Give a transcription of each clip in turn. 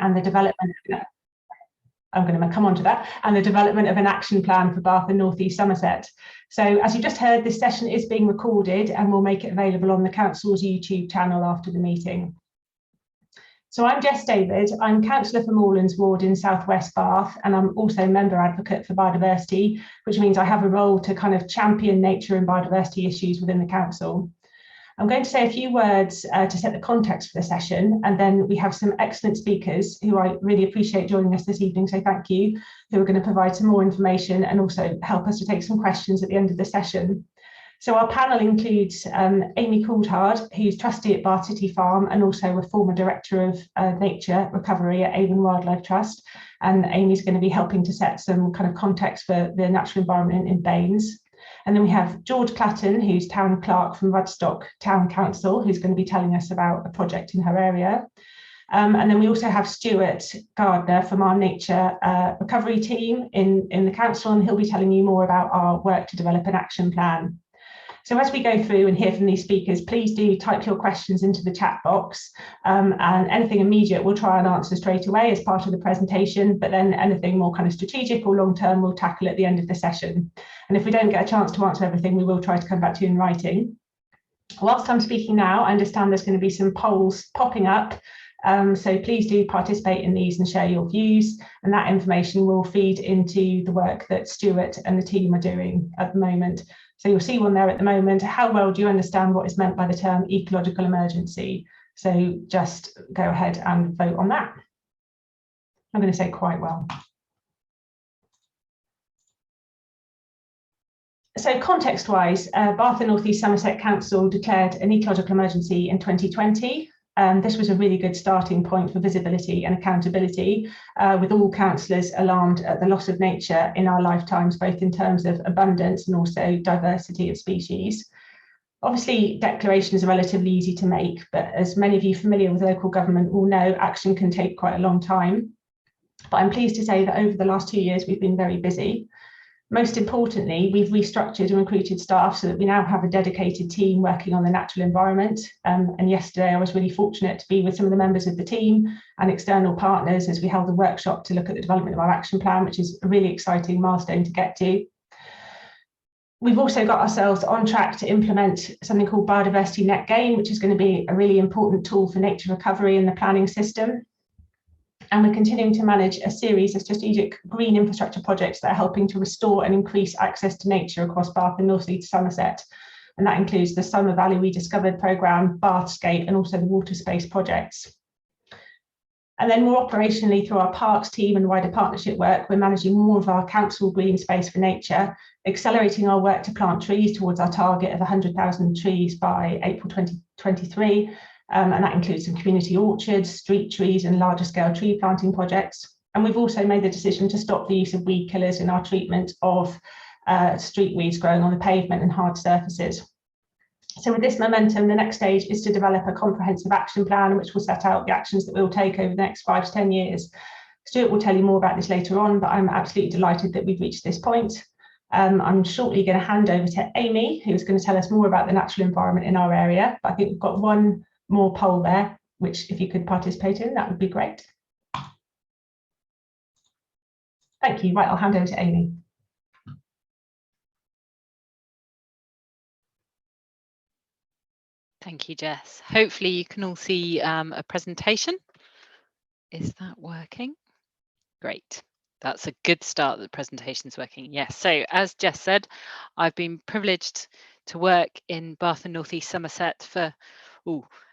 and the development of, I'm going to come on to that, and the development of an action plan for Bath and North East Somerset. So as you just heard, this session is being recorded and we'll make it available on the Council's YouTube channel after the meeting. So I'm Jess David, I'm Councillor for Moorlands Ward in South West Bath, and I'm also Member Advocate for Biodiversity, which means I have a role to kind of champion nature and biodiversity issues within the Council. I'm going to say a few words to set the context for the session, and then we have some excellent speakers who I really appreciate joining us this evening, so thank you, who are going to provide some more information and also help us to take some questions at the end of the session. So our panel includes Amy Coulthard, who's trustee at Bath City Farm and also a former director of nature recovery at Avon Wildlife Trust. And Amy's going to be helping to set some kind of context for the natural environment in Baines. And then we have George Clutten, who's town clerk from Radstock Town Council, who's going to be telling us about a project in her area. And then we also have Stuart Gardner from our nature recovery team in the council, and he'll be telling you more about our work to develop an action plan. So as we go through and hear from these speakers, please do type your questions into the chat box, and anything immediate we'll try and answer straight away as part of the presentation, but then anything more kind of strategic or long term we'll tackle at the end of the session. And if we don't get a chance to answer everything, we will try to come back to you in writing. Whilst I'm speaking now, I understand there's going to be some polls popping up, so please do participate in these and share your views, and that information will feed into the work that Stuart and the team are doing at the moment. So you'll see one there at the moment. How well do you understand what is meant by the term ecological emergency? So just go ahead and vote on that. I'm going to say quite well. So context-wise, Bath and North East Somerset Council declared an ecological emergency in 2020. This was a really good starting point for visibility and accountability, with all councillors alarmed at the loss of nature in our lifetimes, both in terms of abundance and also diversity of species. Obviously, declarations are relatively easy to make, but as many of you familiar with local government will know, action can take quite a long time. But I'm pleased to say that over the last 2 years, we've been very busy. Most importantly, we've restructured and recruited staff so that we now have a dedicated team working on the natural environment. And yesterday I was really fortunate to be with some of the members of the team and external partners as we held a workshop to look at the development of our action plan, which is a really exciting milestone to get to. We've also got ourselves on track to implement something called Biodiversity Net Gain, which is going to be a really important tool for nature recovery in the planning system. And we're continuing to manage a series of strategic green infrastructure projects that are helping to restore and increase access to nature across Bath and North East Somerset. And that includes the Summer Valley Rediscovered programme, Bathscape, and also the water space projects. And then more operationally, through our parks team and wider partnership work, we're managing more of our council green space for nature, accelerating our work to plant trees towards our target of 100,000 trees by April 2023. And that includes some community orchards, street trees and larger scale tree planting projects. And we've also made the decision to stop the use of weed killers in our treatment of street weeds growing on the pavement and hard surfaces. So with this momentum, the next stage is to develop a comprehensive action plan, which will set out the actions that we'll take over the next 5 to 10 years. Stuart will tell you more about this later on, but I'm absolutely delighted that we've reached this point. I'm shortly going to hand over to Amy, who's going to tell us more about the natural environment in our area. But I think we've got one more poll there, which if you could participate in, that would be great. Thank you. Right, I'll hand over to Amy. Thank you, Jess. Hopefully you can all see a presentation. Is that working? Great. That's a good start that the presentation's working. Yes, so as Jess said, I've been privileged to work in Bath and North East Somerset for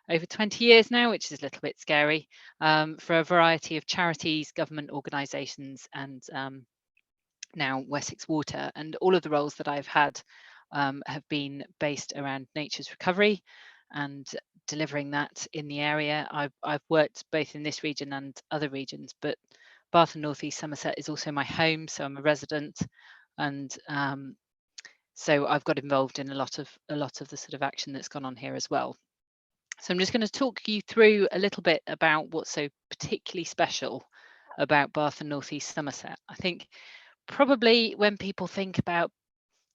over 20 years now, which is a little bit scary, for a variety of charities, government organisations, and now Wessex Water. And all of the roles that I've had have been based around nature's recovery and delivering that in the area. I've worked both in this region and other regions, but Bath and North East Somerset is also my home, so I'm a resident, and so I've got involved in a lot of the sort of action that's gone on here as well. So I'm just going to talk you through a little bit about what's so particularly special about Bath and North East Somerset. I think probably when people think about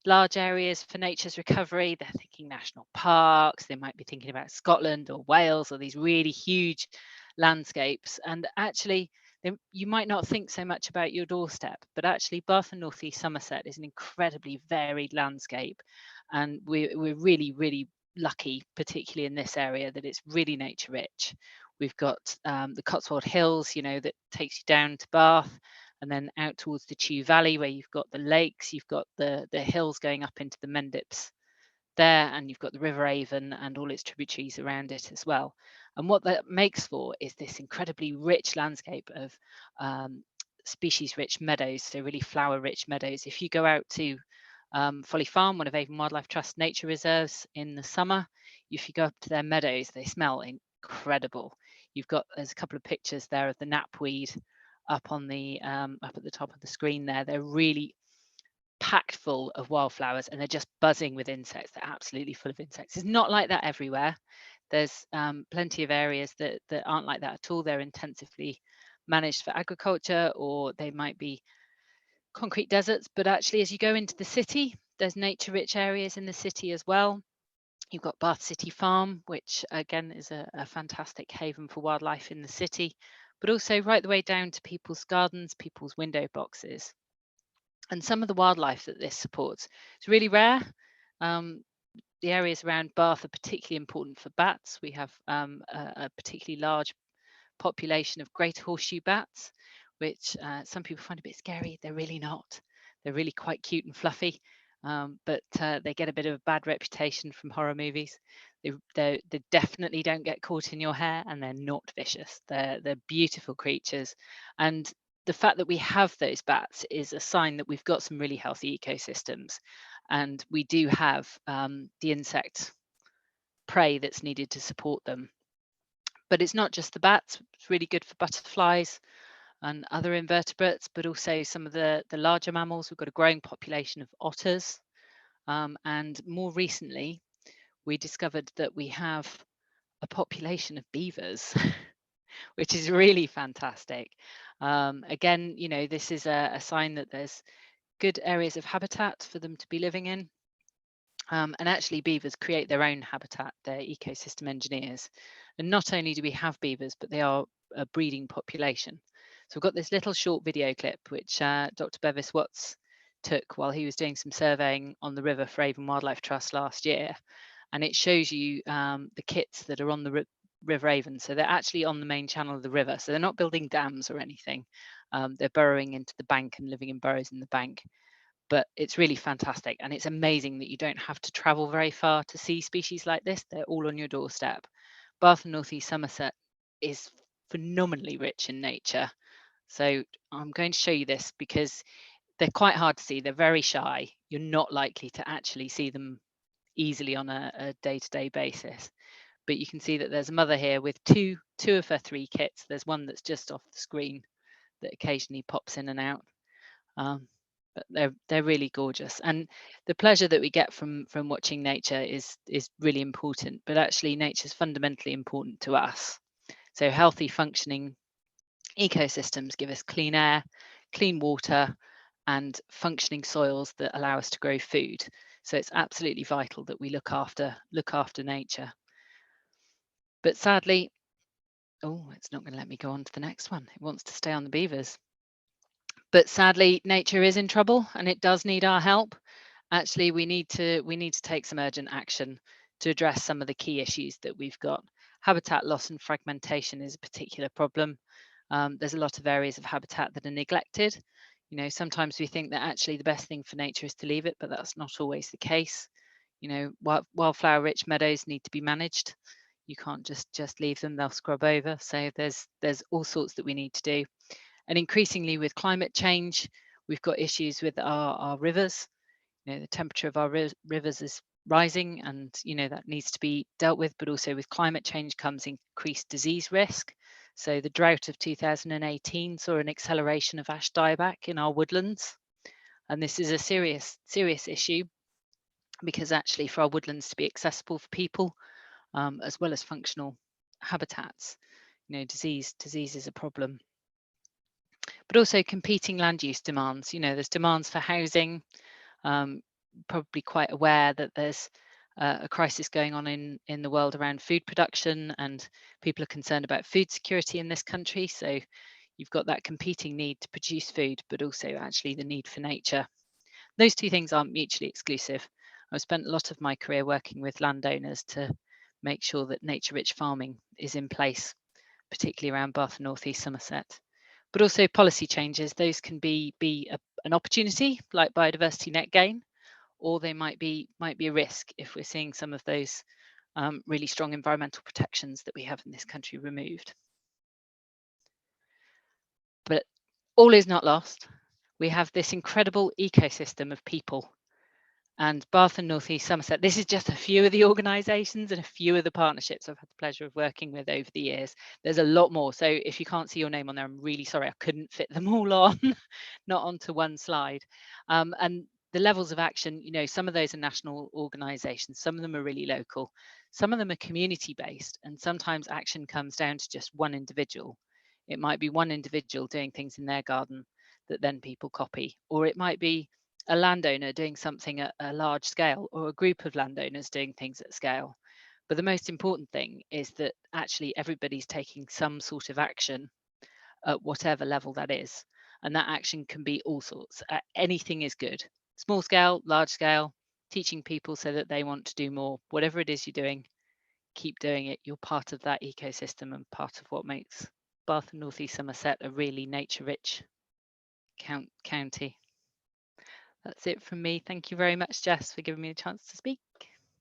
large areas for nature's recovery, they're thinking national parks, they might be thinking about Scotland or Wales or these really huge landscapes. And actually, you might not think so much about your doorstep, but actually Bath and North East Somerset is an incredibly varied landscape. And we're really, really lucky, particularly in this area, that it's really nature rich. We've got the Cotswold Hills, that takes you down to Bath, and then out towards the Chew Valley, where you've got the lakes, you've got the hills going up into the Mendips there, and you've got the River Avon and all its tributaries around it as well. And what that makes for is this incredibly rich landscape of species-rich meadows, so really flower-rich meadows. If you go out to Folly Farm, one of Avon Wildlife Trust nature reserves, in the summer, if you go up to their meadows, they smell incredible. There's a couple of pictures there of the knapweed up on the up at the top of the screen there. They're really packed full of wildflowers, and they're just buzzing with insects. They're absolutely full of insects. It's not like that everywhere. There's plenty of areas that aren't like that at all. They're intensively managed for agriculture, or they might be concrete deserts. But actually, as you go into the city, there's nature rich areas in the city as well. You've got Bath City Farm, which again is a fantastic haven for wildlife in the city, but also right the way down to people's gardens, people's window boxes. And some of the wildlife that this supports is really rare. The areas around Bath are particularly important for bats. We have a particularly large population of great horseshoe bats, which some people find a bit scary. They're really not. They're really quite cute and fluffy, but they get a bit of a bad reputation from horror movies. They definitely don't get caught in your hair, and they're not vicious. They're beautiful creatures, and the fact that we have those bats is a sign that we've got some really healthy ecosystems, and we do have the insect prey that's needed to support them. But it's not just the bats. It's really good for butterflies and other invertebrates, but also some of the larger mammals. We've got a growing population of otters, and more recently we discovered that we have a population of beavers which is really fantastic. Again, this is a sign that there's good areas of habitat for them to be living in. And actually, beavers create their own habitat. They're ecosystem engineers. And not only do we have beavers, but they are a breeding population. So we've got this little short video clip, which Dr. Bevis Watts took while he was doing some surveying on the river for Avon Wildlife Trust last year. And it shows you the kits that are on the River Avon. So they're actually on the main channel of the river. So they're not building dams or anything. They're burrowing into the bank and living in burrows in the bank. But it's really fantastic. And it's amazing that you don't have to travel very far to see species like this. They're all on your doorstep. Bath and North East Somerset is phenomenally rich in nature. So I'm going to show you this because they're quite hard to see. They're very shy. You're not likely to actually see them easily on a day-to-day basis. But you can see that there's a mother here with two of her 3 kits. There's one that's just off the screen that occasionally pops in and out. But they're really gorgeous, and the pleasure that we get from watching nature is really important. But actually, nature is fundamentally important to us. So healthy, functioning ecosystems give us clean air, clean water, and functioning soils that allow us to grow food. So it's absolutely vital that we look after nature. But sadly, it's not going to let me go on to the next one. It wants to stay on the beavers. But sadly, nature is in trouble and it does need our help. Actually, we need to take some urgent action to address some of the key issues that we've got. Habitat loss and fragmentation is a particular problem. There's a lot of areas of habitat that are neglected. Sometimes we think that actually the best thing for nature is to leave it, but that's not always the case. Wildflower-rich meadows need to be managed. You can't just leave them, they'll scrub over. So there's all sorts that we need to do. And increasingly with climate change, we've got issues with our rivers. The temperature of our rivers is rising, and that needs to be dealt with. But also with climate change comes increased disease risk. So the drought of 2018 saw an acceleration of ash dieback in our woodlands, and this is a serious issue, because actually for our woodlands to be accessible for people, as well as functional habitats, disease is a problem. But also competing land use demands. There's demands for housing. Probably quite aware that there's a crisis going on in the world around food production, and people are concerned about food security in this country. So you've got that competing need to produce food, but also actually the need for nature. Those two things aren't mutually exclusive. I've spent a lot of my career working with landowners to make sure that nature-rich farming is in place, particularly around Bath and North East Somerset. But also policy changes, those can be an opportunity, like biodiversity net gain, or they might be a risk if we're seeing some of those really strong environmental protections that we have in this country removed. But all is not lost. We have this incredible ecosystem of people. And Bath and North East Somerset, this is just a few of the organisations and a few of the partnerships I've had the pleasure of working with over the years. There's a lot more. So if you can't see your name on there, I'm really sorry. I couldn't fit them all on, not onto one slide. And the levels of action, you know, some of those are national organisations, some of them are really local, some of them are community based, and sometimes action comes down to just one individual. It might be one individual doing things in their garden that then people copy, or it might be a landowner doing something at a large scale, or a group of landowners doing things at scale. But the most important thing is that actually everybody's taking some sort of action at whatever level that is. And that action can be all sorts. Anything is good. Small scale, large scale, teaching people so that they want to do more. Whatever it is you're doing, keep doing it. You're part of that ecosystem and part of what makes Bath and North East Somerset a really nature-rich county. That's it from me. Thank you very much, Jess, for giving me a chance to speak.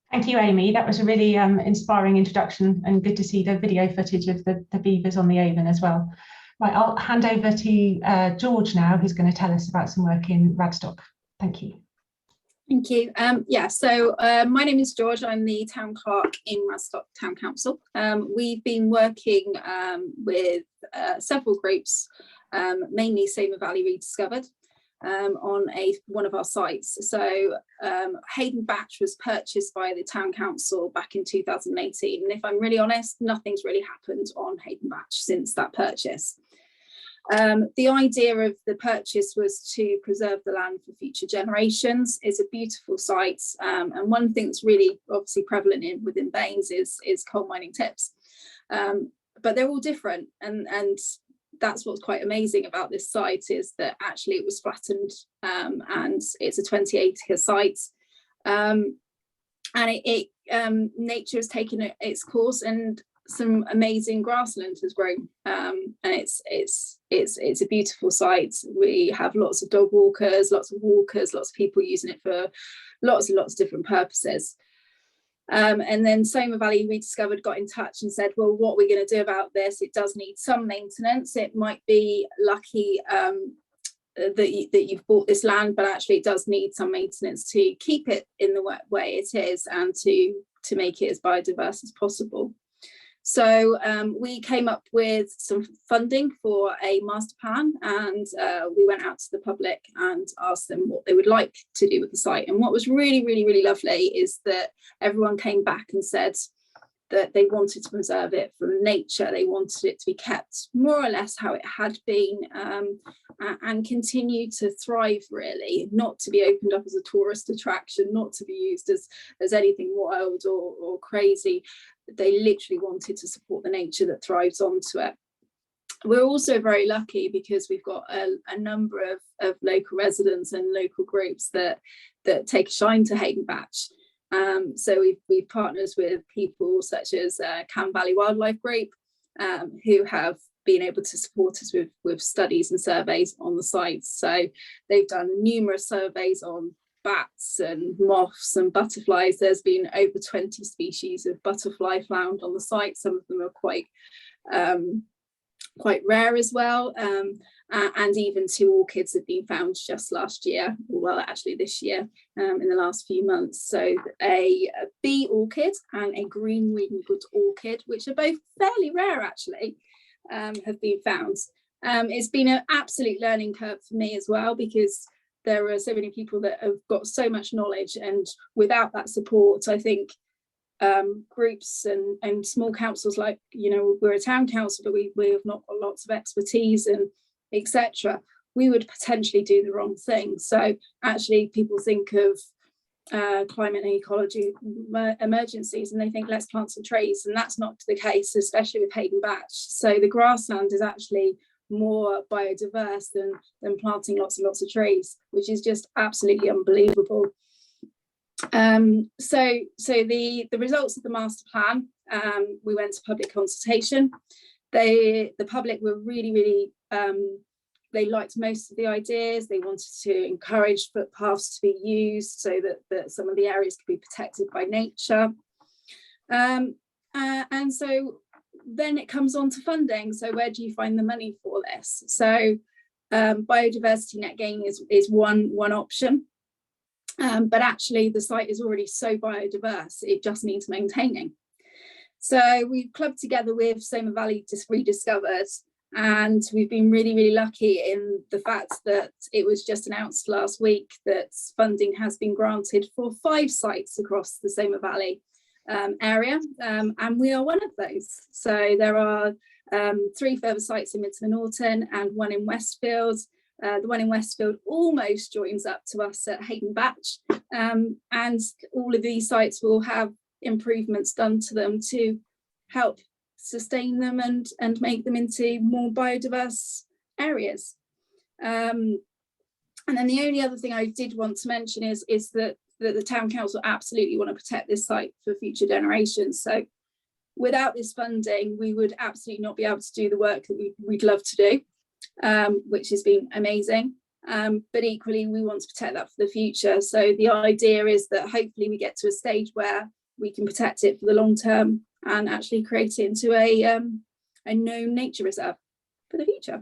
Thank you, Amy. That was a really inspiring introduction, and good to see the video footage of the beavers on the Avon as well. Right, I'll hand over to George now, who's going to tell us about some work in Radstock. Thank you. Thank you. So my name is George. I'm the town clerk in Radstock Town Council. We've been working with several groups, mainly Somer Valley Rediscovered, on one of our sites. So Hayden Batch was purchased by the town council back in 2018, and if I'm really honest, nothing's really happened on Hayden Batch since that purchase. The idea of the purchase was to preserve the land for future generations. It's a beautiful site, and one thing that's really obviously prevalent within Baines is coal mining tips, but they're all different, and that's what's quite amazing about this site, is that actually it was flattened, and it's a 28-acre site, and nature has taken its course, and some amazing grassland has grown, and it's a beautiful site. We have lots of dog walkers, lots of people using it for lots and lots of different purposes. And then Somer Valley Rediscovered got in touch and said, well, what are we going to do about this? It does need some maintenance. It might be lucky that you've bought this land, but actually it does need some maintenance to keep it in the way it is, and to make it as biodiverse as possible. So we came up with some funding for a master plan, and we went out to the public and asked them what they would like to do with the site. And what was really, really, really lovely is that everyone came back and said that they wanted to preserve it from nature. They wanted it to be kept more or less how it had been, and continue to thrive, really, not to be opened up as a tourist attraction, not to be used as anything wild or crazy. They literally wanted to support the nature that thrives onto it. We're also very lucky because we've got a number of local residents and local groups that take a shine to Hayden Batch. So we've partnered with people such as Cam Valley Wildlife Group, who have been able to support us with studies and surveys on the site. So they've done numerous surveys on bats and moths and butterflies. There's been over 20 species of butterfly found on the site. Some of them are quite rare as well, and even 2 orchids have been found just last year, well actually this year, in the last few months. So a bee orchid and a green winged orchid, which are both fairly rare actually, have been found. It's been an absolute learning curve for me as well, because there are so many people that have got so much knowledge, and without that support, I think groups and small councils, like, you know, we're a town council, but we have not got lots of expertise and etc., we would potentially do the wrong thing. So actually people think of climate and ecology emergencies, and they think let's plant some trees, and that's not the case, especially with Hayden Batch. So the grassland is actually more biodiverse than planting lots and lots of trees, which is just absolutely unbelievable. So the results of the master plan, we went to public consultation. The public were really they liked most of the ideas. They wanted to encourage footpaths to be used so that some of the areas could be protected by nature. And so then it comes on to funding. So where do you find the money for this? So biodiversity net gain is one option. But actually the site is already so biodiverse, it just needs maintaining. So we've clubbed together with Somer Valley Rediscovered, and we've been really lucky in the fact that it was just announced last week that funding has been granted for 5 sites across the Somer Valley area, and we are one of those. So there are 3 further sites in Midsummer Norton and 1 in Westfield. The one in Westfield almost joins up to us at Hayden Batch, and all of these sites will have improvements done to them to help sustain them and make them into more biodiverse areas. And then the only other thing I did want to mention is that the town council absolutely want to protect this site for future generations. So without this funding, we would absolutely not be able to do the work that we'd love to do, which has been amazing. But equally, we want to protect that for the future. So the idea is that hopefully we get to a stage where we can protect it for the long term and actually create it into a known nature reserve for the future.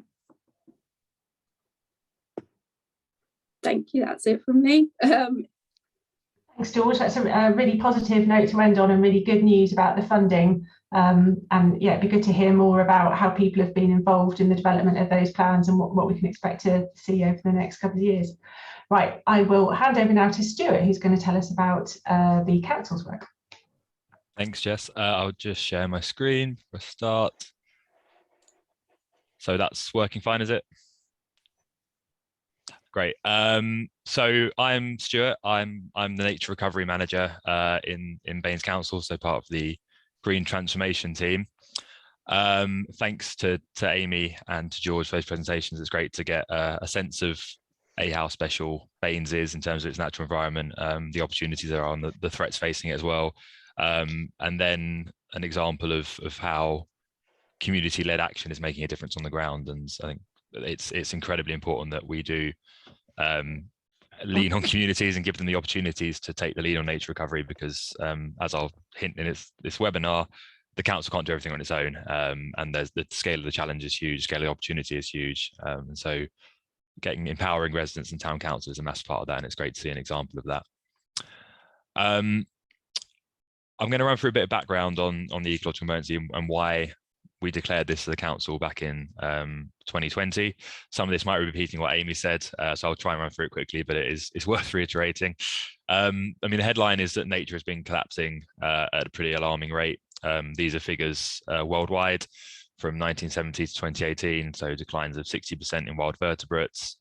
Thank you, that's it from me. Thanks, George. That's a really positive note to end on, and really good news about the funding. And yeah, it'd be good to hear more about how people have been involved in the development of those plans and what we can expect to see over the next couple of years. Right, I will hand over now to Stuart, who's going to tell us about the council's work. Thanks, Jess. I'll just share my screen for a start. So that's working fine, is it? Great. So I'm Stuart. I'm the Nature Recovery Manager in Baines Council, so part of the Green Transformation Team. Thanks to Amy and to George for those presentations. It's great to get a sense of how special Baines is in terms of its natural environment, the opportunities there are, and the threats facing it as well. And then an example of how community-led action is making a difference on the ground. And I think it's incredibly important that we do lean on communities and give them the opportunities to take the lead on nature recovery, because as I'll hint in this webinar, the council can't do everything on its own, and there's the scale of the challenge is huge, scale of the opportunity is huge, and so empowering residents and town council is a massive part of that, and it's great to see an example of that. I'm going to run through a bit of background on the ecological emergency and why we declared this to the council back in 2020. Some of this might be repeating what Amy said, so I'll try and run through it quickly, but it's worth reiterating. I mean, the headline is that nature has been collapsing at a pretty alarming rate. These are figures worldwide from 1970 to 2018, so declines of 60% in wild vertebrates,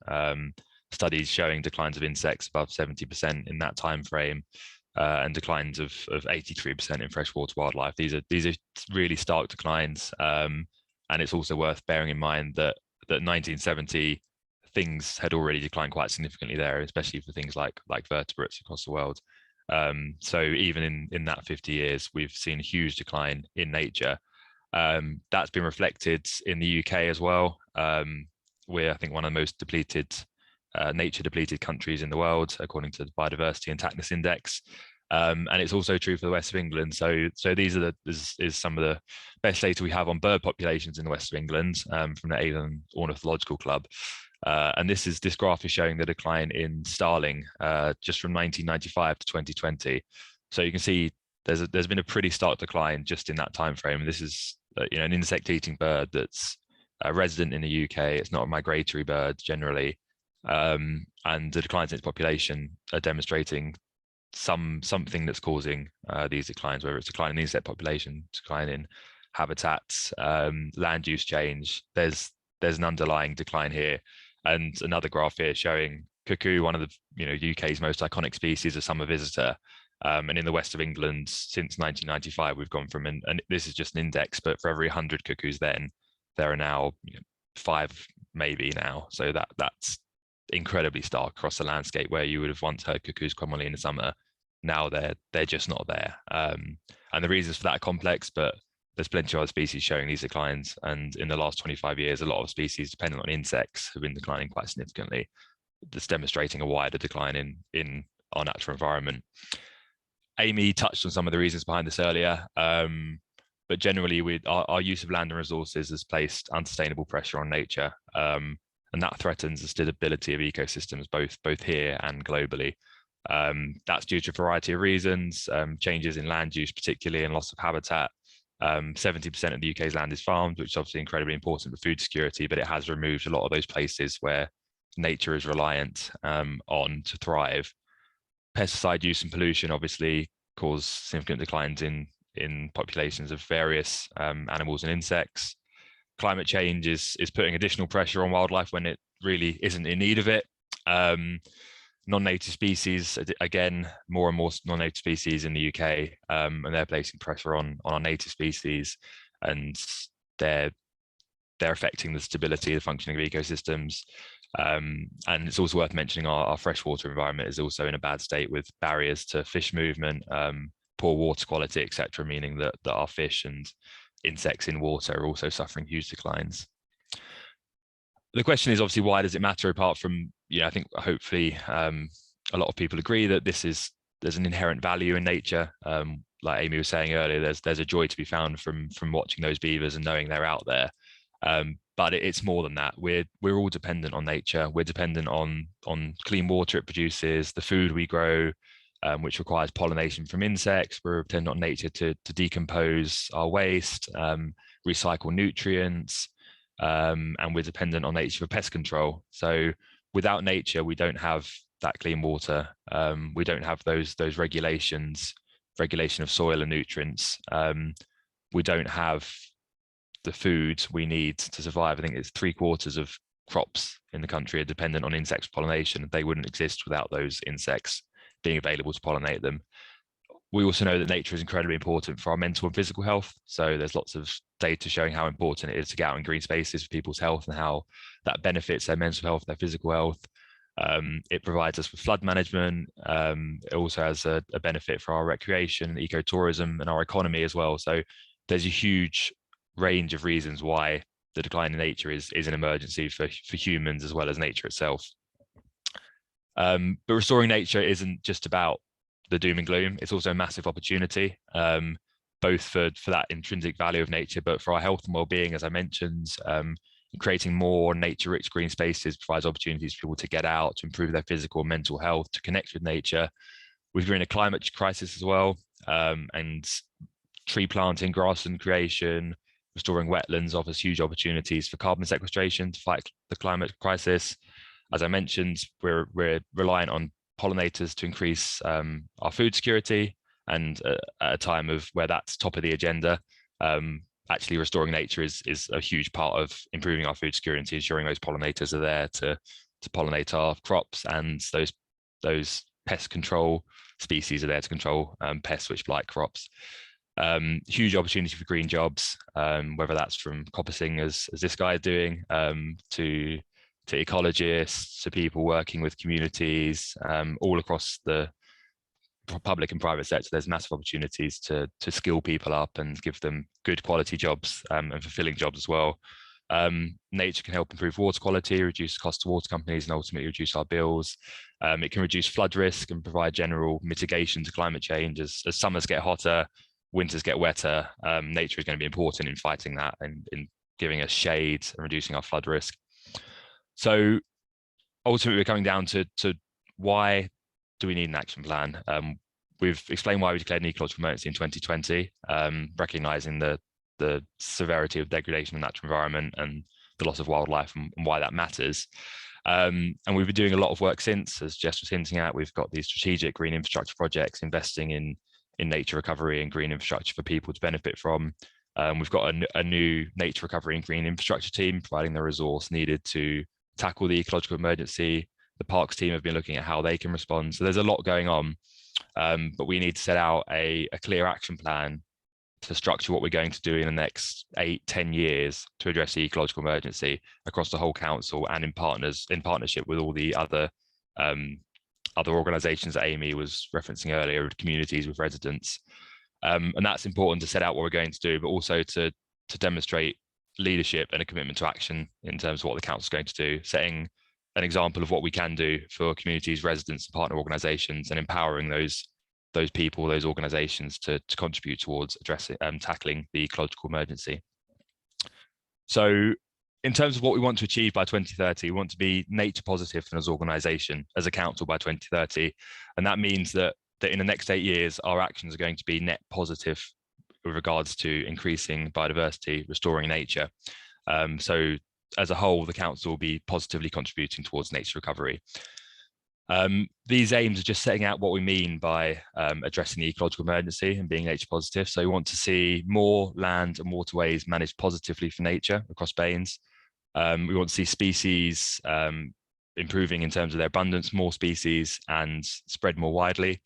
studies showing declines of insects above 70% in that time frame, and declines of 83% in freshwater wildlife. These are really stark declines, and it's also worth bearing in mind that 1970 things had already declined quite significantly there, especially for things like vertebrates across the world. So even in that 50 years, we've seen a huge decline in nature. That's been reflected in the UK as well. We're, I think, one of the most depleted nature depleted countries in the world, according to the Biodiversity and TACNIS Index, and it's also true for the West of England. So these are is some of the best data we have on bird populations in the West of England, from the Avon Ornithological Club, and this graph is showing the decline in starling just from 1995 to 2020. So you can see there's been a pretty stark decline just in that time frame. And this is an insect-eating bird that's a resident in the UK. It's not a migratory bird generally. And the declines in its population are demonstrating something that's causing these declines, whether it's decline in the insect population, decline in habitats, land use change. There's an underlying decline here, and another graph here showing cuckoo, one of the UK's most iconic species, a summer visitor. And in the west of England, since 1995, we've gone from, and this is just an index, but for every 100 cuckoos then, there are now 5 maybe now. So that's incredibly stark across the landscape, where you would have once heard cuckoos commonly in the summer. Now they're just not there. And the reasons for that are complex, but there's plenty of other species showing these declines. And in the last 25 years, a lot of species dependent on insects have been declining quite significantly. That's demonstrating a wider decline in our natural environment. Amy touched on some of the reasons behind this earlier, but generally our use of land and resources has placed unsustainable pressure on nature, and that threatens the stability of ecosystems both here and globally. That's due to a variety of reasons, changes in land use particularly, and loss of habitat. 70% of the UK's land is farmed, which is obviously incredibly important for food security, but it has removed a lot of those places where nature is reliant on to thrive. Pesticide use and pollution obviously cause significant declines in populations of various animals and insects. Climate change is putting additional pressure on wildlife when it really isn't in need of it. Non-native species, again, more and more non-native species in the UK, and they're placing pressure on our native species, and they're affecting the stability, the functioning of ecosystems. And it's also worth mentioning our freshwater environment is also in a bad state, with barriers to fish movement, poor water quality, etc., meaning that our fish and insects in water are also suffering huge declines. The question is obviously, why does it matter? Apart from, I think hopefully a lot of people agree that there's an inherent value in nature. Like Amy was saying earlier, there's a joy to be found from watching those beavers and knowing they're out there. But it's more than that. We're all dependent on nature. We're dependent on clean water it produces, the food we grow, which requires pollination from insects. We're dependent on nature to decompose our waste, recycle nutrients, and we're dependent on nature for pest control. So without nature, we don't have that clean water. We don't have those regulation of soil and nutrients. We don't have the food we need to survive. I think it's 3/4 of crops in the country are dependent on insect pollination. They wouldn't exist without those insects being available to pollinate them. We also know that nature is incredibly important for our mental and physical health. So there's lots of data showing how important it is to get out in green spaces for people's health and how that benefits their mental health, their physical health. It provides us with flood management. It also has a benefit for our recreation, ecotourism, and our economy as well. So there's a huge range of reasons why the decline in nature is an emergency for humans as well as nature itself. But restoring nature isn't just about the doom and gloom. It's also a massive opportunity, both for that intrinsic value of nature, but for our health and well-being, as I mentioned. Creating more nature-rich green spaces provides opportunities for people to get out, to improve their physical and mental health, to connect with nature. We're in a climate crisis as well, and tree planting, grassland creation, restoring wetlands offers huge opportunities for carbon sequestration to fight the climate crisis. As I mentioned, we're reliant on pollinators to increase our food security, and at a time of where that's top of the agenda, actually restoring nature is a huge part of improving our food security, ensuring those pollinators are there to pollinate our crops, and those pest control species are there to control pests which blight crops. Huge opportunity for green jobs, whether that's from coppicing as this guy is doing, to ecologists, to people working with communities, all across the public and private sector. There's massive opportunities to skill people up and give them good quality jobs, and fulfilling jobs as well. Nature can help improve water quality, reduce cost to water companies, and ultimately reduce our bills. It can reduce flood risk and provide general mitigation to climate change. As summers get hotter, winters get wetter, nature is going to be important in fighting that and in giving us shade and reducing our flood risk. So ultimately, we're coming down to why do we need an action plan? We've explained why we declared an ecological emergency in 2020, recognizing the severity of degradation of the natural environment and the loss of wildlife, and why that matters. And we've been doing a lot of work since, as Jess was hinting at. We've got these strategic green infrastructure projects investing in nature recovery and green infrastructure for people to benefit from. We've got a new nature recovery and green infrastructure team providing the resource needed to tackle the ecological emergency. The parks team have been looking at how they can respond. So there's a lot going on, but we need to set out a clear action plan to structure what we're going to do in the next 8-10 years to address the ecological emergency across the whole council and in partnership with all the other organisations that Amy was referencing earlier, with communities, with residents. And that's important to set out what we're going to do, but also to demonstrate leadership and a commitment to action in terms of what the council is going to do, setting an example of what we can do for communities, residents, and partner organisations, and empowering those people, those organisations to contribute towards addressing tackling the ecological emergency. So in terms of what we want to achieve by 2030, we want to be nature positive as an organisation, as a council by 2030. And that means that in the next 8 years, our actions are going to be net positive with regards to increasing biodiversity, restoring nature. So as a whole, the council will be positively contributing towards nature recovery. These aims are just setting out what we mean by addressing the ecological emergency and being nature positive. So we want to see more land and waterways managed positively for nature across Baines. We want to see species improving in terms of their abundance, more species, and spread more widely.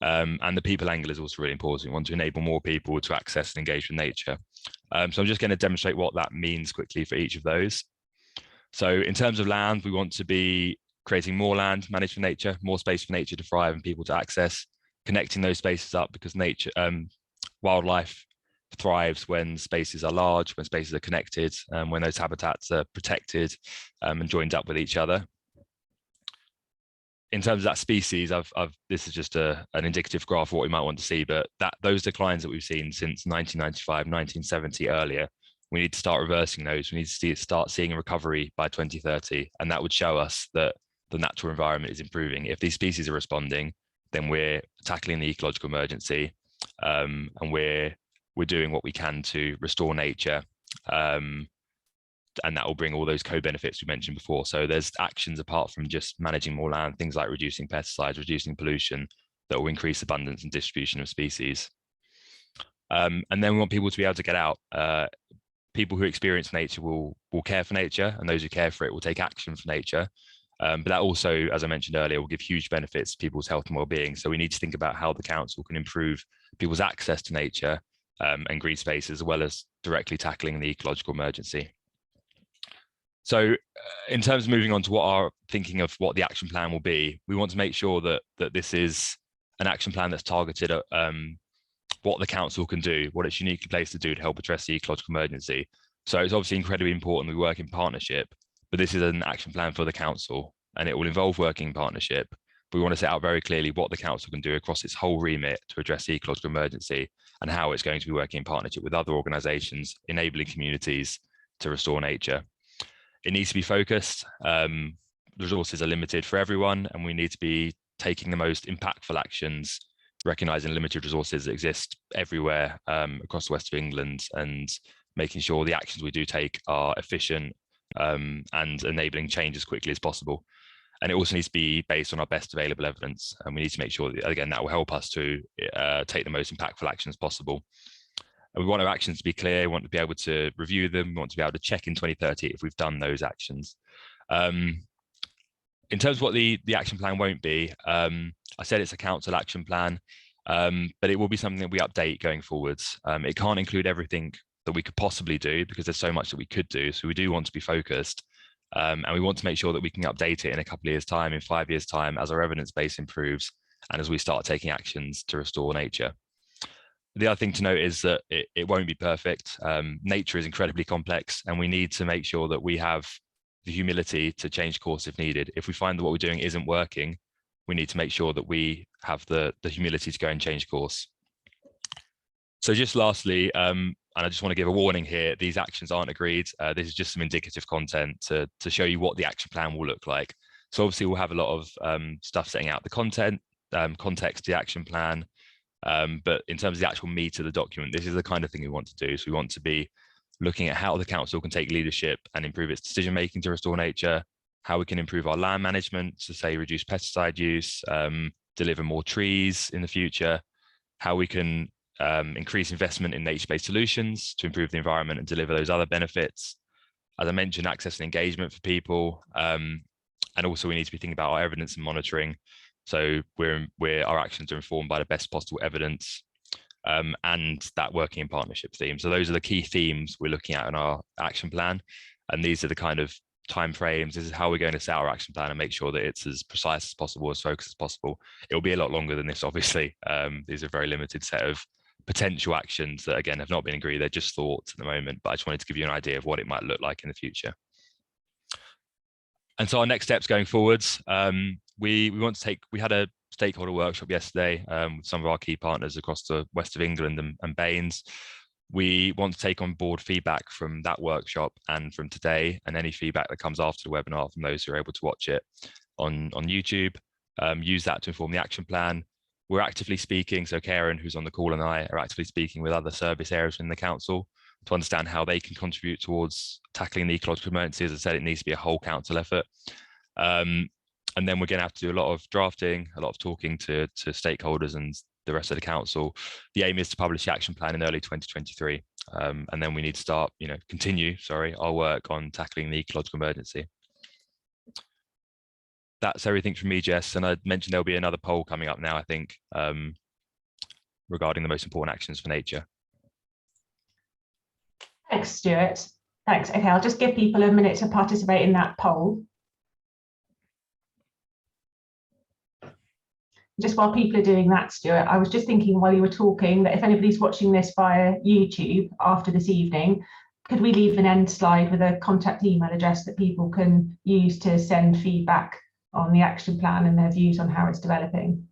And the people angle is also really important. We want to enable more people to access and engage with nature. So I'm just going to demonstrate what that means quickly for each of those. So in terms of land, we want to be creating more land managed for nature, more space for nature to thrive and people to access, connecting those spaces up, because nature, wildlife thrives when spaces are large, when spaces are connected, when those habitats are protected and joined up with each other. In terms of that species, this is just an indicative graph of what we might want to see, but those declines that we've seen since 1995, 1970 earlier, we need to start reversing those. We need to start seeing a recovery by 2030, and that would show us that the natural environment is improving. If these species are responding, then we're tackling the ecological emergency, and we're doing what we can to restore nature, and that will bring all those co-benefits we mentioned before. So there's actions apart from just managing more land, things like reducing pesticides, reducing pollution, that will increase abundance and distribution of species. And then we want people to be able to get out. People who experience nature will care for nature, and those who care for it will take action for nature. But that also, as I mentioned earlier, will give huge benefits to people's health and well-being. So we need to think about how the council can improve people's access to nature and green spaces, as well as directly tackling the ecological emergency. So in terms of moving on to what our thinking of what the action plan will be, we want to make sure that this is an action plan that's targeted at what the council can do, what it's uniquely placed to do to help address the ecological emergency. So it's obviously incredibly important we work in partnership, but this is an action plan for the council, and it will involve working in partnership. We want to set out very clearly what the council can do across its whole remit to address the ecological emergency, and how it's going to be working in partnership with other organisations, enabling communities to restore nature. It needs to be focused. Resources are limited for everyone, and we need to be taking the most impactful actions, recognising limited resources that exist everywhere across the west of England, and making sure the actions we do take are efficient and enabling change as quickly as possible. And it also needs to be based on our best available evidence, and we need to make sure that, again, that will help us to take the most impactful actions possible. And we want our actions to be clear. We want to be able to review them. We want to be able to check in 2030 if we've done those actions. In terms of what the action plan won't be, I said it's a council action plan, but it will be something that we update going forwards. It can't include everything that we could possibly do, because there's so much that we could do. So we do want to be focused, and we want to make sure that we can update it in a couple of years' time, in 5 years' time, as our evidence base improves and as we start taking actions to restore nature. The other thing to note is that it won't be perfect. Nature is incredibly complex, and we need to make sure that we have the humility to change course if needed. If we find that what we're doing isn't working, we need to make sure that we have the humility to go and change course. So just lastly, and I just want to give a warning here, these actions aren't agreed. This is just some indicative content to show you what the action plan will look like. So obviously we'll have a lot of stuff setting out the content, context, the action plan, but in terms of the actual meat of the document, this is the kind of thing we want to do. So we want to be looking at how the council can take leadership and improve its decision making to restore nature, how we can improve our land management to, say, reduce pesticide use, deliver more trees in the future, how we can increase investment in nature-based solutions to improve the environment and deliver those other benefits. As I mentioned, access and engagement for people, And also we need to be thinking about our evidence and monitoring. So our actions are informed by the best possible evidence, and that working in partnership theme. So those are the key themes we're looking at in our action plan. And these are the kind of timeframes. This is how we're going to set our action plan and make sure that it's as precise as possible, as focused as possible. It'll be a lot longer than this, obviously. These are a very limited set of potential actions that, again, have not been agreed. They're just thoughts at the moment, but I just wanted to give you an idea of what it might look like in the future. And so our next steps going forwards, we had a stakeholder workshop yesterday with some of our key partners across the west of England and BathNES. We want to take on board feedback from that workshop and from today, and any feedback that comes after the webinar from those who are able to watch it on YouTube. Use that to inform the action plan. We're actively speaking, so Karen, who's on the call, and I are actively speaking with other service areas in the council to understand how they can contribute towards tackling the ecological emergency. As I said, it needs to be a whole council effort. And then we're going to have to do a lot of drafting, a lot of talking to stakeholders and the rest of the council. The aim is to publish the action plan in early 2023. And then we need to continue our work on tackling the ecological emergency. That's everything from me, Jess. And I mentioned there'll be another poll coming up now, I think, regarding the most important actions for nature. Thanks, Stuart. Thanks. Okay, I'll just give people a minute to participate in that poll. Just while people are doing that, Stuart, I was just thinking while you were talking that if anybody's watching this via YouTube after this evening, could we leave an end slide with a contact email address that people can use to send feedback on the action plan and their views on how it's developing?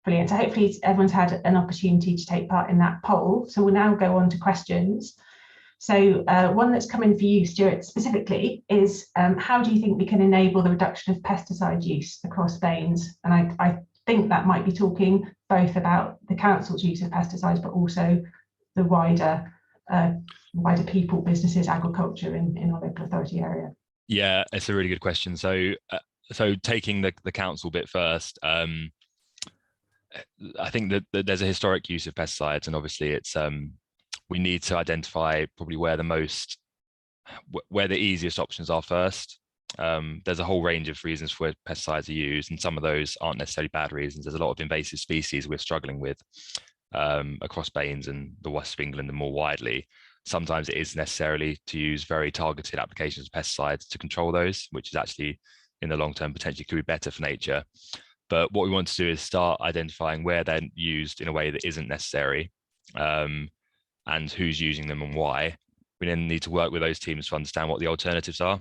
Brilliant. So hopefully everyone's had an opportunity to take part in that poll. So we'll now go on to questions. So one that's come in for you, Stuart, specifically is how do you think we can enable the reduction of pesticide use across BathNES? And I think that might be talking both about the council's use of pesticides, but also the wider people, businesses, agriculture in our local authority area. Yeah, it's a really good question. So taking the council bit first, I think that there's a historic use of pesticides, and obviously it's we need to identify probably where the easiest options are first. There's a whole range of reasons for where pesticides are used, and some of those aren't necessarily bad reasons. There's a lot of invasive species we're struggling with across BathNES and the west of England and more widely. Sometimes it is necessarily to use very targeted applications of pesticides to control those, which is actually in the long term potentially could be better for nature. But what we want to do is start identifying where they're used in a way that isn't necessary, and who's using them and why. We then need to work with those teams to understand what the alternatives are.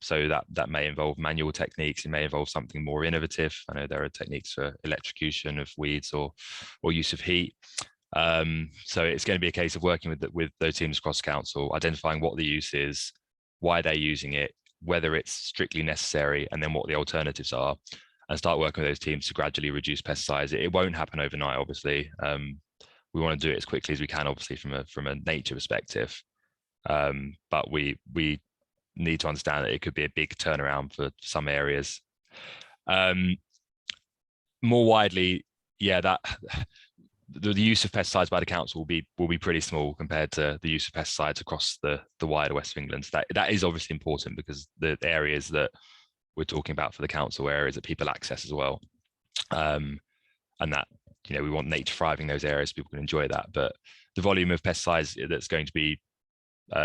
So that may involve manual techniques. It may involve something more innovative. I know there are techniques for electrocution of weeds or use of heat. So it's going to be a case of working with those teams across council, identifying what the use is, why they're using it, whether it's strictly necessary, and then what the alternatives are, and start working with those teams to gradually reduce pesticides. It won't happen overnight, obviously. We want to do it as quickly as we can, obviously, from a nature perspective. But we need to understand that it could be a big turnaround for some areas. More widely, yeah, that the use of pesticides by the council will be pretty small compared to the use of pesticides across the wider west of England. So that is obviously important, because the areas that we're talking about for the council are areas that people access as well, and that we want nature thriving in those areas. People can enjoy that, but the volume of pesticides that's going to be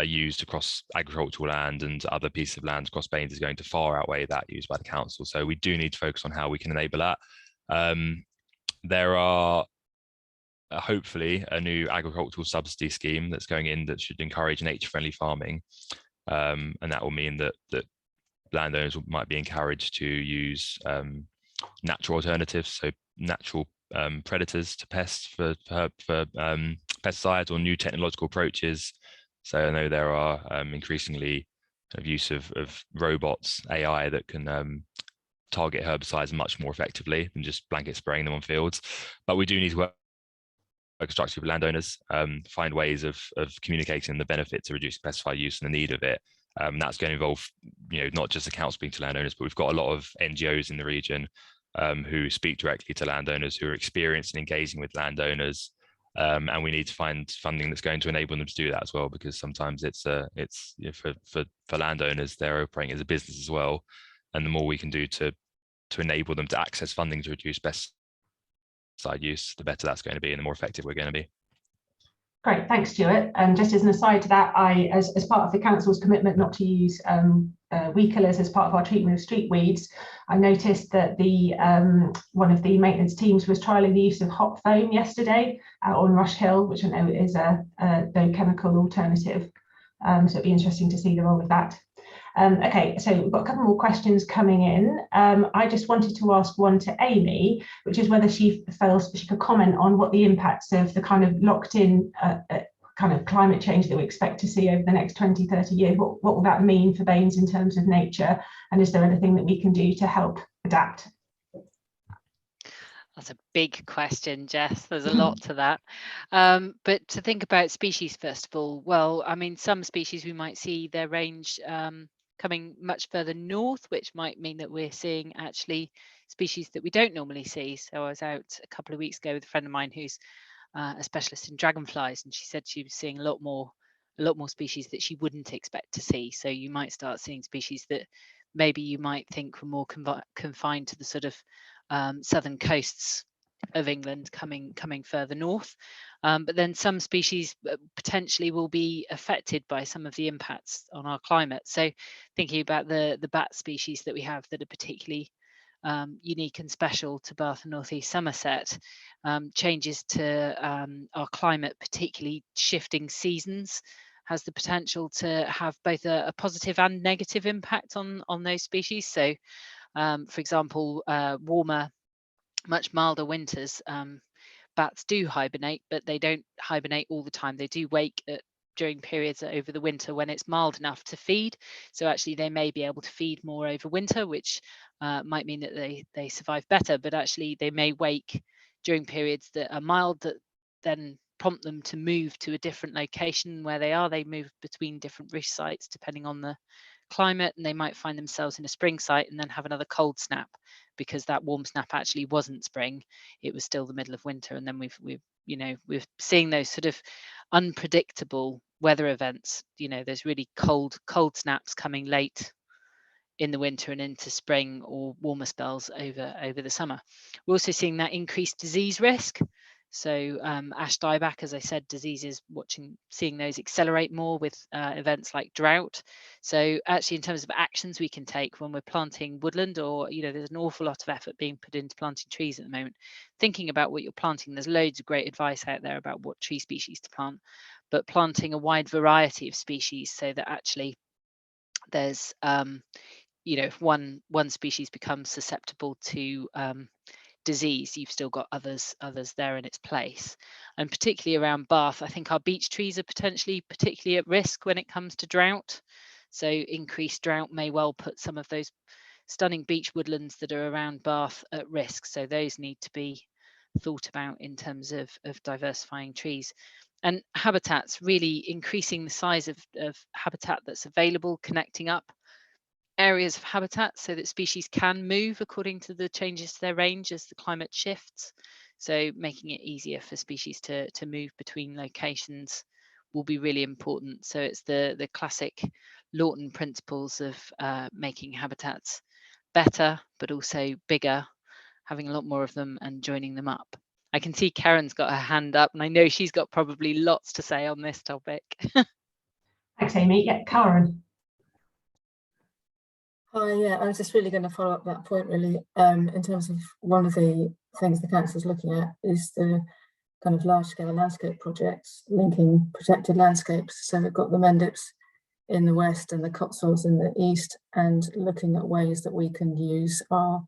used across agricultural land and other pieces of land across BathNES is going to far outweigh that used by the council. So we do need to focus on how we can enable that. There are hopefully a new agricultural subsidy scheme that's going in that should encourage nature-friendly farming, and that will mean that landowners might be encouraged to use natural alternatives, so natural predators to pests for pesticides, or new technological approaches. So I know there are increasingly kind of use of robots, AI, that can target herbicides much more effectively than just blanket spraying them on fields. But we do need to work constructively with landowners, find ways of communicating the benefits of reducing pesticide use and the need of it. That's going to involve, not just accounts speaking to landowners, but we've got a lot of NGOs in the region who speak directly to landowners, who are experienced in engaging with landowners, And we need to find funding that's going to enable them to do that as well, because sometimes it's you know, for landowners, they're operating as a business as well, and the more we can do to enable them to access funding to reduce pesticide use, the better that's going to be, and the more effective we're going to be. Great, thanks, Stuart. And just as an aside to that, as part of the council's commitment not to use weed killers as part of our treatment of street weeds, I noticed that one of the maintenance teams was trialling the use of hop foam yesterday out on Rush Hill, which I know is a no chemical alternative. So it'd be interesting to see the role of that. Okay, so we've got a couple more questions coming in. I just wanted to ask one to Amy, which is whether she feels she could comment on what the impacts of the kind of locked in kind of climate change that we expect to see over the next 20, 30 years. What will that mean for Baines in terms of nature? And is there anything that we can do to help adapt? That's a big question, Jess. There's a lot to that. But to think about species, first of all, well, I mean, some species we might see their range coming much further north, which might mean that we're seeing actually species that we don't normally see. So I was out a couple of weeks ago with a friend of mine who's a specialist in dragonflies, and she said she was seeing a lot more species that she wouldn't expect to see. So you might start seeing species that maybe you might think were more confined to the sort of southern coasts of England coming further north, but then some species potentially will be affected by some of the impacts on our climate. So thinking about the bat species that we have that are particularly unique and special to Bath and North East Somerset, changes to our climate, particularly shifting seasons, has the potential to have both a positive and negative impact on those species. So for example, warmer, much milder winters, bats do hibernate, but they don't hibernate all the time. They do wake during periods over the winter when it's mild enough to feed. So actually they may be able to feed more over winter, which might mean that they survive better, but actually they may wake during periods that are mild that then prompt them to move to a different location where they are. They move between different roost sites depending on the climate, and they might find themselves in a spring site and then have another cold snap because that warm snap actually wasn't spring, it was still the middle of winter. And then we're seeing those sort of unpredictable weather events, there's really cold snaps coming late in the winter and into spring, or warmer spells over the summer. We're also seeing that increased disease risk. So ash dieback, as I said, diseases, seeing those accelerate more with events like drought. So actually in terms of actions we can take when we're planting woodland, or there's an awful lot of effort being put into planting trees at the moment. Thinking about what you're planting, there's loads of great advice out there about what tree species to plant, but planting a wide variety of species so that actually there's if one species becomes susceptible to disease, you've still got others there in its place. And particularly around Bath, I think our beech trees are potentially particularly at risk when it comes to drought. So increased drought may well put some of those stunning beech woodlands that are around Bath at risk. So those need to be thought about in terms of diversifying trees. And habitats, really increasing the size of habitat that's available, connecting up areas of habitat so that species can move according to the changes to their range as the climate shifts. So making it easier for species to move between locations will be really important. So it's the classic Lawton principles of making habitats better, but also bigger, having a lot more of them and joining them up. I can see Karen's got her hand up, and I know she's got probably lots to say on this topic. Thanks, Amy. Yeah, Karen. Yeah, I was just really going to follow up that point really, in terms of one of the things the council is looking at is the kind of large-scale landscape projects linking protected landscapes. So we've got the Mendips in the west and the Cotswolds in the east, and looking at ways that we can use our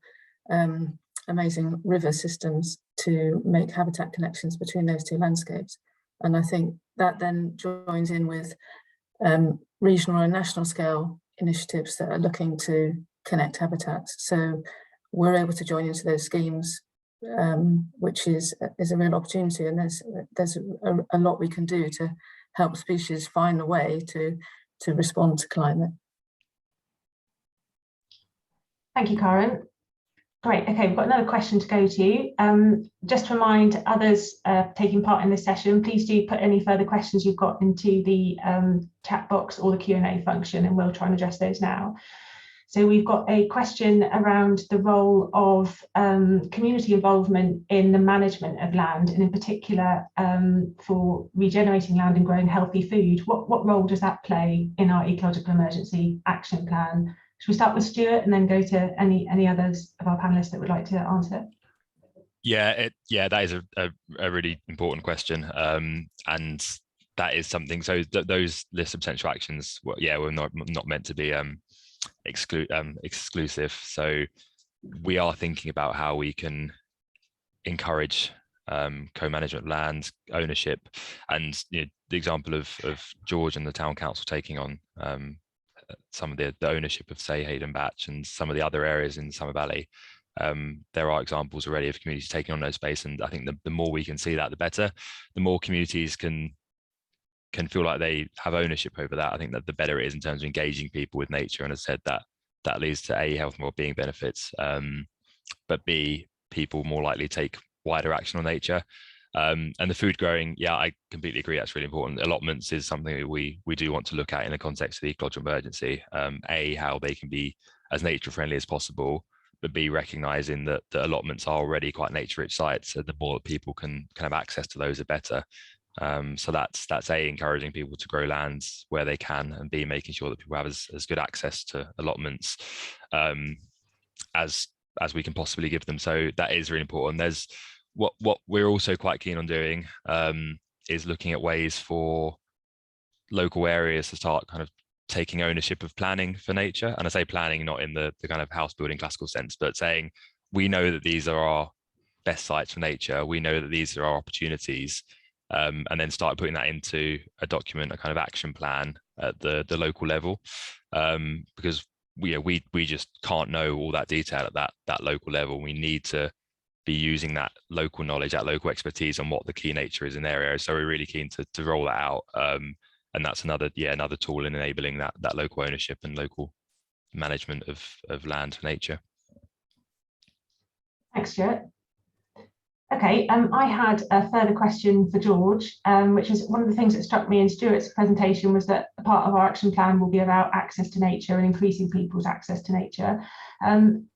amazing river systems to make habitat connections between those two landscapes. And I think that then joins in with regional and national scale initiatives that are looking to connect habitats. So we're able to join into those schemes, which is a real opportunity. And there's a lot we can do to help species find a way to respond to climate. Thank you, Karen. Great. Okay, we've got another question to go to. Just to remind others taking part in this session, please do put any further questions you've got into the chat box or the Q&A function, and we'll try and address those now. So we've got a question around the role of community involvement in the management of land, and in particular for regenerating land and growing healthy food. What role does that play in our ecological emergency action plan? Should we start with Stuart and then go to any others of our panelists that would like to answer? Yeah, that is a really important question, and that is something. So those list of potential actions, well, yeah, we're not meant to be exclusive. So we are thinking about how we can encourage co-management of land ownership, and the example of George and the town council taking on some of the ownership of, say, Hayden Batch and some of the other areas in the Summer Valley. There are examples already of communities taking on those space, and I think the more we can see that, the better. The more communities can feel like they have ownership over that, I think that the better it is in terms of engaging people with nature. And as I said, that leads to A, health and well-being benefits, but B, people more likely take wider action on nature. And the food growing, yeah, I completely agree, that's really important. Allotments is something that we do want to look at in the context of the ecological emergency. A, how they can be as nature friendly as possible, but B, recognizing that the allotments are already quite nature rich sites, so the more that people can have access to those, the better. So that's A, encouraging people to grow lands where they can, and B, making sure that people have as good access to allotments as we can possibly give them. So that is really important. There's what we're also quite keen on doing is looking at ways for local areas to start kind of taking ownership of planning for nature. And I say planning not in the kind of house building classical sense, but saying we know that these are our best sites for nature, we know that these are our opportunities, and then start putting that into a document, a kind of action plan at the local level, because we just can't know all that detail at that local level. We need to be using that local knowledge, that local expertise on what the key nature is in their area. So we're really keen to roll that out, and that's another tool in enabling that local ownership and local management of land for nature. Thanks, Stuart. Okay, I had a further question for George, which is one of the things that struck me in Stuart's presentation was that a part of our action plan will be about access to nature and increasing people's access to nature.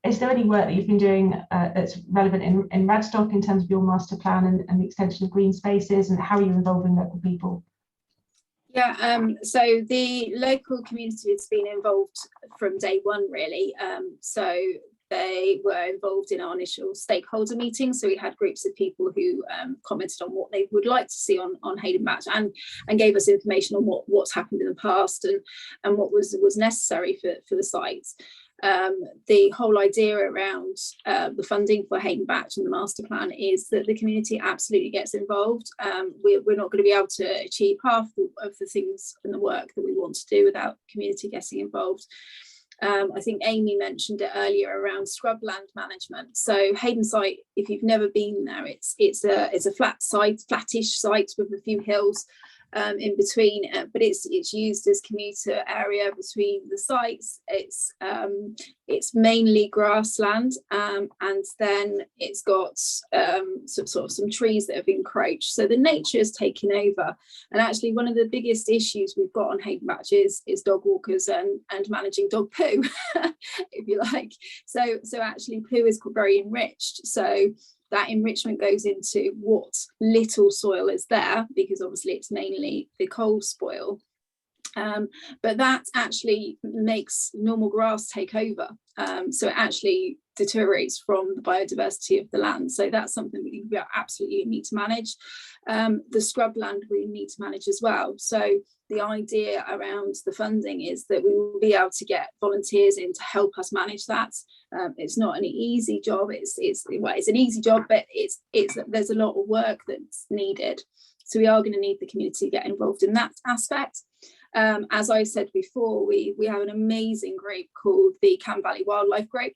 Is there any work that you've been doing that's relevant in Radstock in terms of your master plan and the extension of green spaces, and how are you involving local people? Yeah, so the local community has been involved from day one, really. So they were involved in our initial stakeholder meeting. So we had groups of people who commented on what they would like to see on Hayden Batch, and gave us information on what's happened in the past and what was necessary for the sites. The whole idea around the funding for Hayden Batch and the master plan is that the community absolutely gets involved. We're not going to be able to achieve half of the things and the work that we want to do without community getting involved. I think Amy mentioned it earlier around scrubland management. So Hayden site, if you've never been there, it's a flattish site with a few hills in between, but it's used as commuter area between the sites. It's mainly grassland, and then it's got some trees that have encroached. So the nature is taking over. And actually, one of the biggest issues we've got on Hayden Batch is dog walkers and managing dog poo, if you like. So actually, poo is very enriched. So that enrichment goes into what little soil is there, because obviously it's mainly the coal spoil. But that actually makes normal grass take over. So it actually deteriorates from the biodiversity of the land. So that's something we absolutely need to manage. The scrubland we need to manage as well. So the idea around the funding is that we will be able to get volunteers in to help us manage that. It's not an easy job. It's an easy job, but there's a lot of work that's needed. So we are going to need the community to get involved in that aspect. As I said before, we have an amazing group called the Cam Valley Wildlife Group.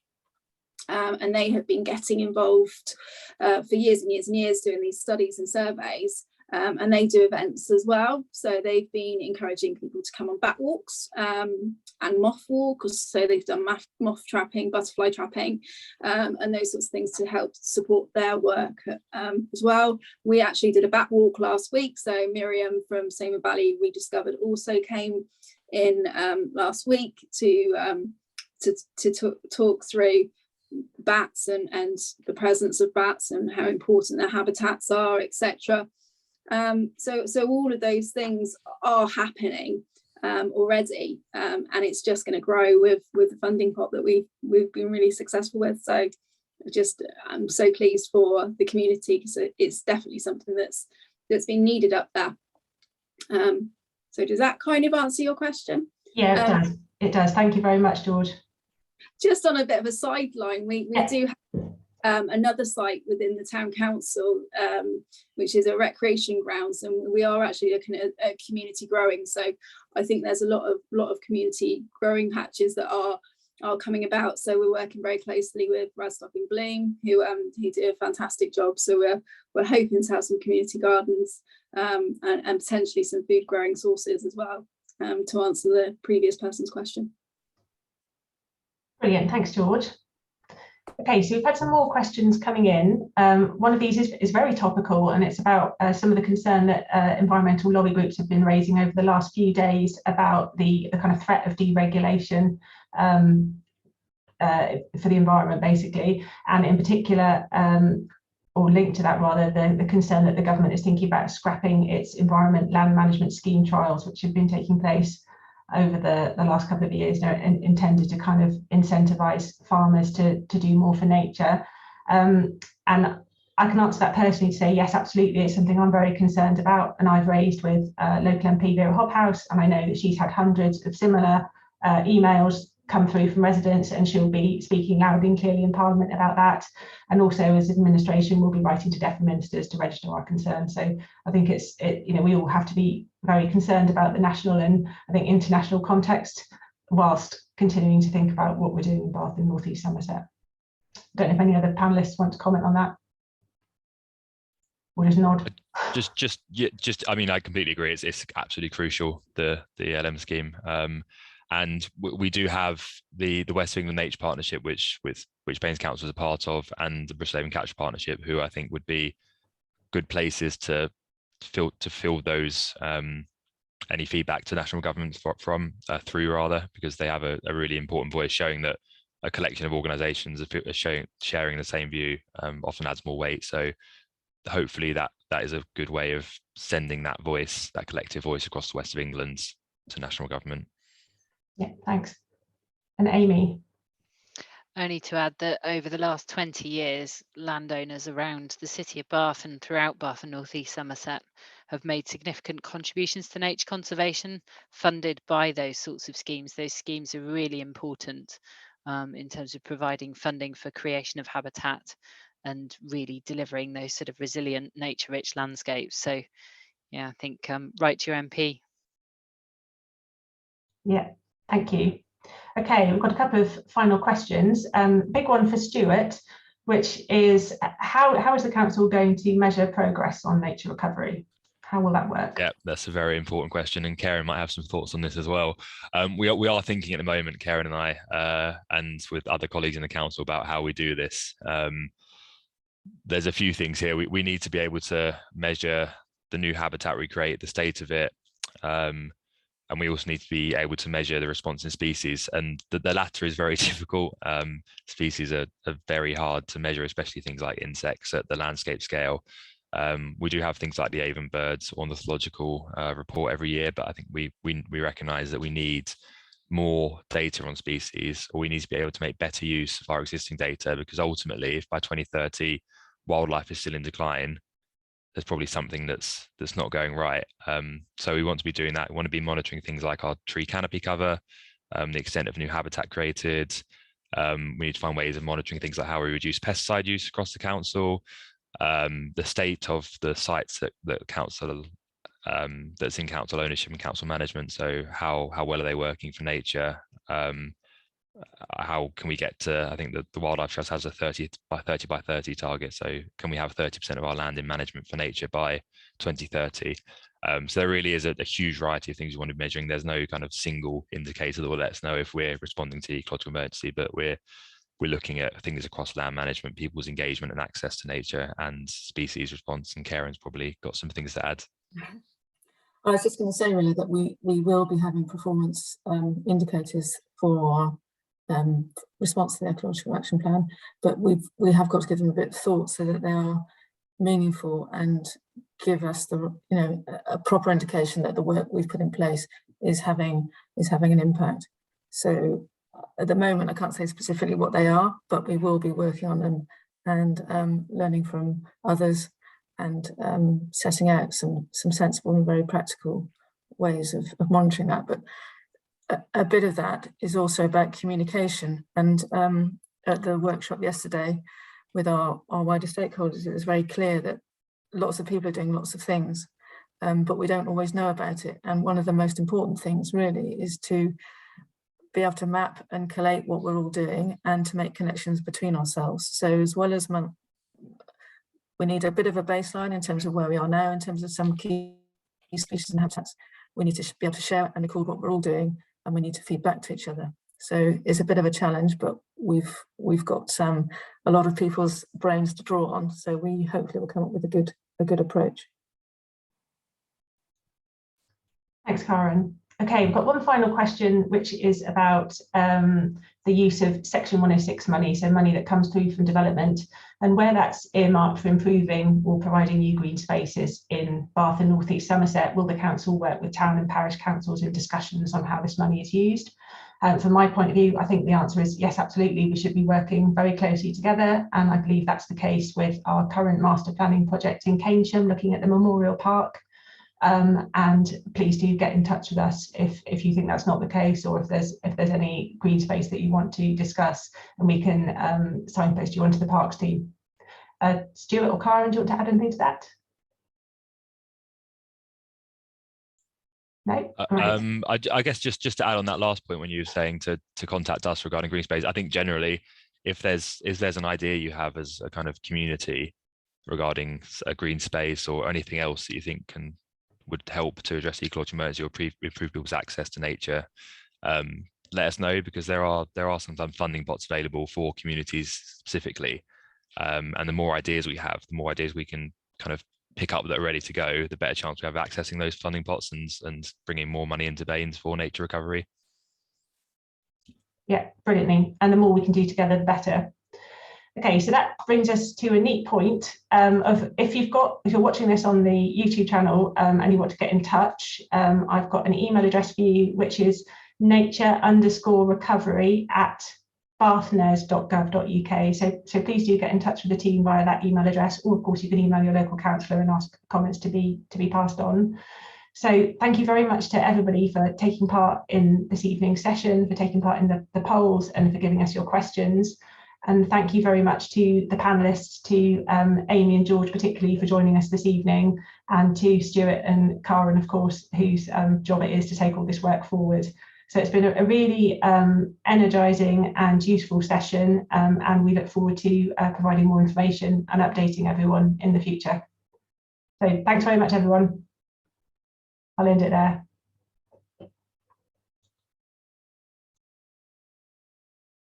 And they have been getting involved for years and years and years doing these studies and surveys. and they do events as well. So they've been encouraging people to come on bat walks and moth walks. So they've done moth trapping, butterfly trapping, and those sorts of things to help support their work as well. We actually did a bat walk last week. So Miriam from Somer Valley Rediscovered also came in last week to talk through bats and the presence of bats and how important their habitats are, etc. So all of those things are happening already, and it's just going to grow with the funding pot that we've been really successful with. So I'm so pleased for the community, because it's definitely something that's been needed up there. So does that kind of answer your question? Yeah, it does. It does. Thank you very much, George. Just on a bit of a sideline, we do have another site within the town council, which is a recreation grounds, and we are actually looking at community growing. So I think there's a lot of community growing patches that are coming about. So we're working very closely with Radstock in Bloom, who do a fantastic job. So we're hoping to have some community gardens and potentially some food growing sources as well, to answer the previous person's question. Brilliant, thanks, George. Okay, so we've had some more questions coming in. One of these is very topical, and it's about some of the concern that environmental lobby groups have been raising over the last few days about the kind of threat of deregulation for the environment, basically, and in particular, or linked to that rather, the concern that the government is thinking about scrapping its environment land management scheme trials, which have been taking place over the last couple of years, intended to kind of incentivize farmers to do more for nature. And I can answer that personally to say, yes, absolutely, it's something I'm very concerned about, and I've raised with local MP Vera Hobhouse, and I know that she's had hundreds of similar emails come through from residents, and she'll be speaking loudly and clearly in Parliament about that. And also, as administration, we'll be writing to DEFRA ministers to register our concerns. So I think we all have to be very concerned about the national and I think international context, whilst continuing to think about what we're doing in Bath and North East Somerset. I don't know if any other panellists want to comment on that, or just nod. I mean, I completely agree. It's absolutely crucial, the LM scheme. And we do have the West of England Nature Partnership, which Baines Council is a part of, and the Bristol Avon Catcher Partnership, who I think would be good places to fill those any feedback to national governments through, because they have a really important voice, showing that a collection of organisations are sharing the same view often adds more weight. So hopefully that is a good way of sending that voice, that collective voice, across the West of England to national government. Yeah, thanks. And Amy? Only to add that over the last 20 years, landowners around the city of Bath and throughout Bath and North East Somerset have made significant contributions to nature conservation, funded by those sorts of schemes. Those schemes are really important in terms of providing funding for creation of habitat and really delivering those sort of resilient, nature-rich landscapes. So, yeah, I think write to your MP. Yeah, thank you. Okay, we've got a couple of final questions. Big one for Stuart, which is how is the council going to measure progress on nature recovery? How will that work? Yeah, that's a very important question, and Karen might have some thoughts on this as well. We are thinking at the moment, Karen and I, and with other colleagues in the council, about how we do this. There's a few things here. We need to be able to measure the new habitat we create, the state of it, and we also need to be able to measure the response in species, and the latter is very difficult. Species are very hard to measure, especially things like insects at the landscape scale. We do have things like the Avon birds ornithological report every year, but I think we recognise that we need more data on species, or we need to be able to make better use of our existing data, because ultimately, if by 2030 wildlife is still in decline, there's probably something that's not going right. So we want to be doing that. We want to be monitoring things like our tree canopy cover, the extent of new habitat created. We need to find ways of monitoring things like how we reduce pesticide use across the council, the state of the sites that council that's in council ownership and council management. So how well are they working for nature? how can we get to, I think the Wildlife Trust has a 30 by 30 target. So can we have 30% of our land in management for nature by 2030? So there really is a huge variety of things you want to be measuring. There's no kind of single indicator that will let us know if we're responding to the ecological emergency, but we're looking at things across land management, people's engagement and access to nature, and species response. And Karen's probably got some things to add. I was just going to say really that we will be having performance indicators for our response to the ecological action plan, but we have got to give them a bit of thought so that they are meaningful and give us the a proper indication that the work we've put in place is having an impact. So at the moment I can't say specifically what they are, but we will be working on them and learning from others and setting out some sensible and very practical ways of monitoring that. But a bit of that is also about communication, and at the workshop yesterday with our wider stakeholders, it was very clear that lots of people are doing lots of things, but we don't always know about it. And one of the most important things really is to be able to map and collate what we're all doing and to make connections between ourselves. So as well as we need a bit of a baseline in terms of where we are now, in terms of some key species and habitats, we need to be able to share and record what we're all doing, and we need to feed back to each other. So it's a bit of a challenge, but we've got a lot of people's brains to draw on. So we hopefully will come up with a good approach. Thanks, Karen. Okay, we've got one final question, which is about the use of Section 106 money, so money that comes through from development, and where that's earmarked for improving or providing new green spaces in Bath and North East Somerset. Will the council work with town and parish councils in discussions on how this money is used? From my point of view, I think the answer is yes, absolutely. We should be working very closely together, and I believe that's the case with our current master planning project in Keynsham, looking at the Memorial Park. And please do get in touch with us if you think that's not the case, or if there's any green space that you want to discuss, and we can signpost you onto the parks team. Stuart or Karen, do you want to add anything to that? No? Right. I guess just to add on that last point, when you were saying to contact us regarding green space, I think generally if there's an idea you have as a kind of community regarding a green space or anything else that you think would help to address the ecological emergency or improve people's access to nature, let us know, because there are sometimes funding pots available for communities specifically, and the more ideas we have, the more ideas we can kind of pick up that are ready to go, the better chance we have of accessing those funding pots and bringing more money into Baines for nature recovery. Yeah, brilliantly, and the more we can do together, the better. Okay, so that brings us to a neat point of if you're watching this on the YouTube channel and you want to get in touch, I've got an email address for you, which is nature_recovery@bathnes.gov.uk. So please do get in touch with the team via that email address, or of course you can email your local councillor and ask comments to be passed on. So thank you very much to everybody for taking part in this evening's session, for taking part in the polls, and for giving us your questions. And thank you very much to the panellists, to Amy and George particularly for joining us this evening, and to Stuart and Karen, of course, whose job it is to take all this work forward. So it's been a really energising and useful session, and we look forward to providing more information and updating everyone in the future. So thanks very much, everyone. I'll end it there.